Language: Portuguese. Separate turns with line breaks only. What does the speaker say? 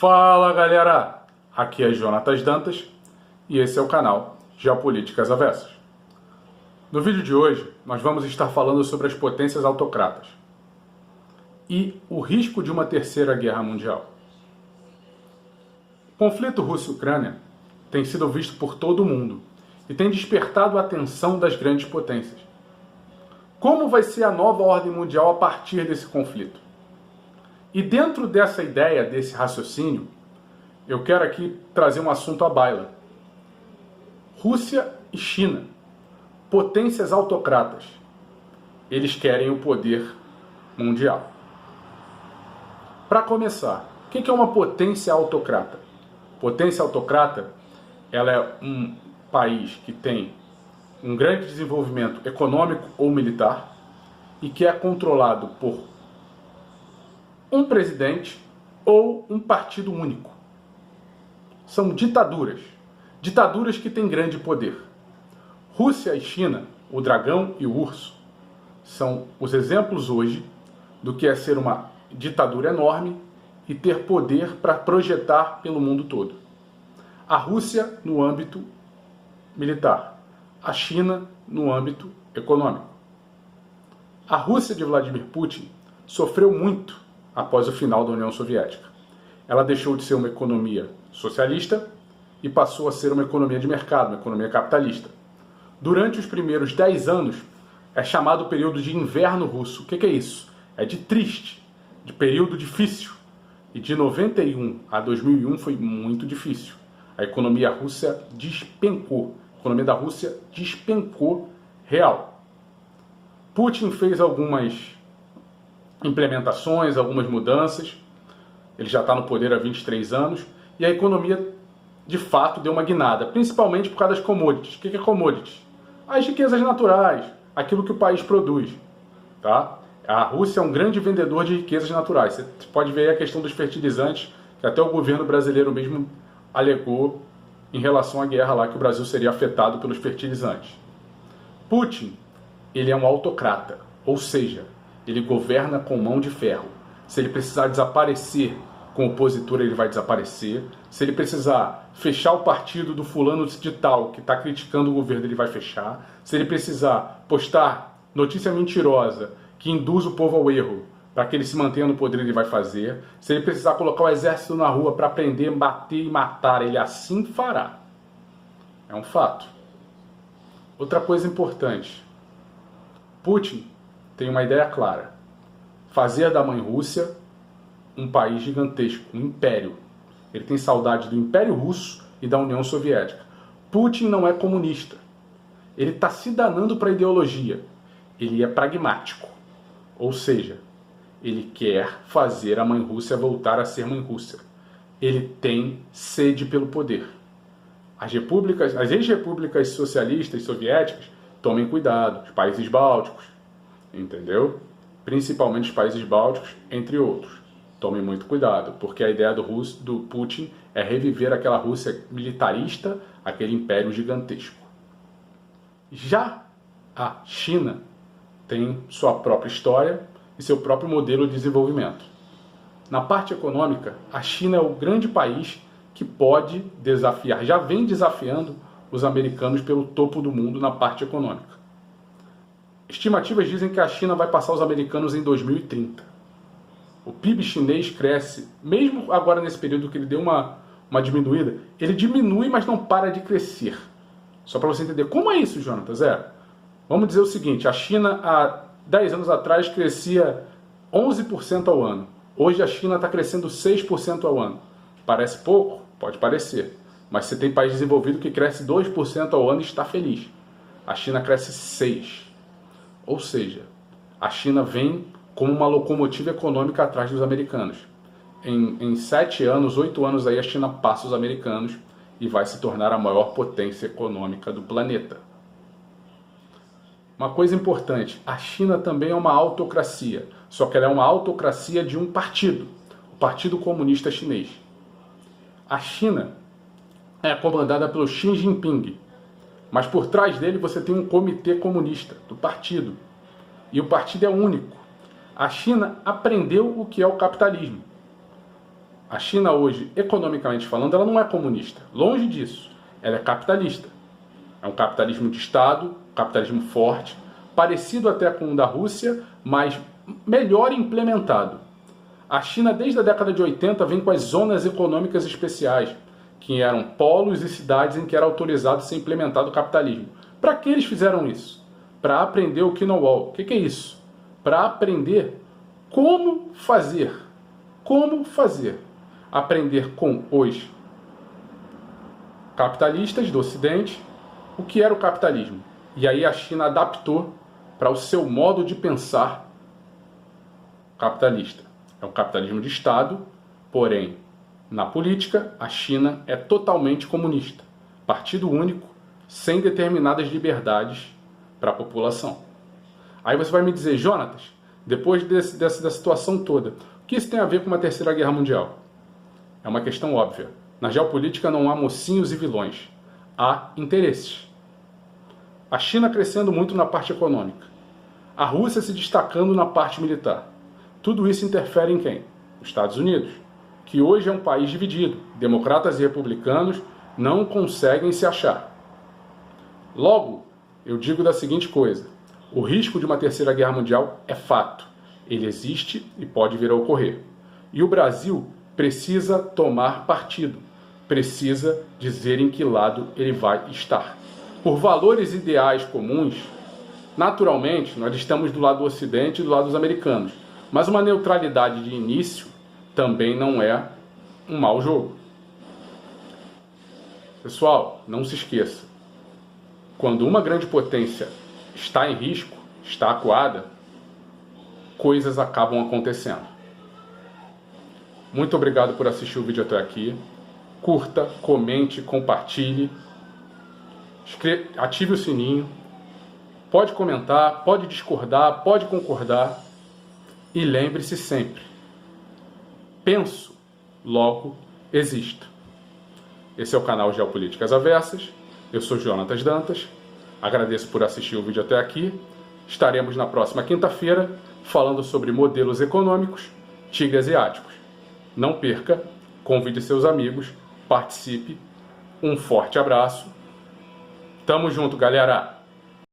Fala galera, aqui é Jonatas Dantas e esse é o canal Geopolíticas Avessas. No vídeo de hoje nós vamos estar falando sobre as potências autocratas e o risco de uma terceira guerra mundial. O conflito Rússia-Ucrânia tem sido visto por todo o mundo e tem despertado a atenção das grandes potências. Como vai ser a nova ordem mundial a partir desse conflito? E dentro dessa ideia, desse raciocínio, eu quero aqui trazer um assunto à baila. Rússia e China, potências autocratas. Eles querem o poder mundial. Para começar, o que é uma potência autocrata? Potência autocrata, ela é um país que tem um grande desenvolvimento econômico ou militar e que é controlado por um presidente ou um partido único. São ditaduras. Ditaduras que têm grande poder. Rússia e China, o dragão e o urso, são os exemplos hoje do que é ser uma ditadura enorme e ter poder para projetar pelo mundo todo. A Rússia no âmbito militar, a China no âmbito econômico. A Rússia de Vladimir Putin sofreu muito após o final da União Soviética. Ela deixou de ser uma economia socialista e passou a ser uma economia de mercado, uma economia capitalista. Durante os primeiros 10 anos, é chamado período de inverno russo. O que é isso? É de triste, de período difícil. E de 91 a 2001 foi muito difícil. A economia russa despencou. A economia da Rússia despencou real. Putin fez algumas implementações, algumas mudanças. Ele já está no poder há 23 anos. E a economia, de fato, deu uma guinada. Principalmente por causa das commodities. O que é commodities? As riquezas naturais. Aquilo que o país produz. Tá? A Rússia é um grande vendedor de riquezas naturais. Você pode ver aí a questão dos fertilizantes, que até o governo brasileiro mesmo alegou em relação à guerra lá, que o Brasil seria afetado pelos fertilizantes. Putin, ele é um autocrata. Ou seja, ele governa com mão de ferro. Se ele precisar desaparecer com o opositor, ele vai desaparecer. Se ele precisar fechar o partido do fulano de tal que está criticando o governo, ele vai fechar. Se ele precisar postar notícia mentirosa que induz o povo ao erro para que ele se mantenha no poder, ele vai fazer. Se ele precisar colocar o exército na rua para prender, bater e matar, ele assim fará. É um fato. Outra coisa importante. Putin tem uma ideia clara. Fazer da mãe Rússia um país gigantesco, um império. Ele tem saudade do Império Russo e da União Soviética. Putin não é comunista. Ele está se danando para a ideologia. Ele é pragmático. Ou seja, ele quer fazer a mãe Rússia voltar a ser mãe Rússia. Ele tem sede pelo poder. As ex-repúblicas socialistas soviéticas, tomem cuidado. Os países bálticos, entendeu? Principalmente os países bálticos, entre outros. Tomem muito cuidado, porque a ideia do Putin é reviver aquela Rússia militarista, aquele império gigantesco. Já a China tem sua própria história e seu próprio modelo de desenvolvimento. Na parte econômica, a China é o grande país que pode desafiar, já vem desafiando os americanos pelo topo do mundo na parte econômica. Estimativas dizem que a China vai passar os americanos em 2030. O PIB chinês cresce, mesmo agora nesse período que ele deu uma diminuída, ele diminui, mas não para de crescer. Só para você entender. Como é isso, Jonatas? Vamos dizer o seguinte, a China há 10 anos atrás crescia 11% ao ano. Hoje a China está crescendo 6% ao ano. Parece pouco? Pode parecer. Mas você tem país desenvolvido que cresce 2% ao ano e está feliz. A China cresce 6%. Ou seja, a China vem como uma locomotiva econômica atrás dos americanos. Em 7 anos, 8 anos, aí a China passa os americanos e vai se tornar a maior potência econômica do planeta. Uma coisa importante, a China também é uma autocracia, só que ela é uma autocracia de um partido, o Partido Comunista Chinês. A China é comandada pelo Xi Jinping, mas por trás dele você tem um comitê comunista do partido, e o partido é único. A China aprendeu o que é o capitalismo. A China hoje, economicamente falando, ela não é comunista. Longe disso. Ela é capitalista. É um capitalismo de Estado, capitalismo forte, parecido até com o da Rússia, mas melhor implementado. A China, desde a década de 80, vem com as zonas econômicas especiais, que eram polos e cidades em que era autorizado ser implementado o capitalismo. Para que eles fizeram isso? Para aprender o Know-how. O que é isso? Para aprender como fazer. Como fazer. Aprender com os capitalistas do Ocidente o que era o capitalismo. E aí a China adaptou para o seu modo de pensar capitalista. É um capitalismo de Estado, porém, na política, a China é totalmente comunista. Partido único, sem determinadas liberdades para a população. Aí você vai me dizer, Jonatas, depois dessa situação toda, o que isso tem a ver com uma terceira guerra mundial? É uma questão óbvia. Na geopolítica não há mocinhos e vilões. Há interesses. A China crescendo muito na parte econômica. A Rússia se destacando na parte militar. Tudo isso interfere em quem? Os Estados Unidos, que hoje é um país dividido. Democratas e republicanos não conseguem se achar. Logo, eu digo da seguinte coisa. O risco de uma terceira guerra mundial é fato. Ele existe e pode vir a ocorrer. E o Brasil precisa tomar partido. Precisa dizer em que lado ele vai estar. Por valores ideais comuns, naturalmente, nós estamos do lado do Ocidente e do lado dos americanos. Mas uma neutralidade de início também não é um mau jogo. Pessoal, não se esqueça. Quando uma grande potência está em risco, está acuada, coisas acabam acontecendo. Muito obrigado por assistir o vídeo até aqui. Curta, comente, compartilhe. Ative o sininho. Pode comentar, pode discordar, pode concordar. E lembre-se sempre. Penso, logo existo. Esse é o canal Geopolíticas Avessas. Eu sou Jonatas Dantas. Agradeço por assistir o vídeo até aqui. Estaremos na próxima quinta-feira falando sobre modelos econômicos, tigre asiáticos. Não perca, convide seus amigos, participe. Um forte abraço. Tamo junto, galera!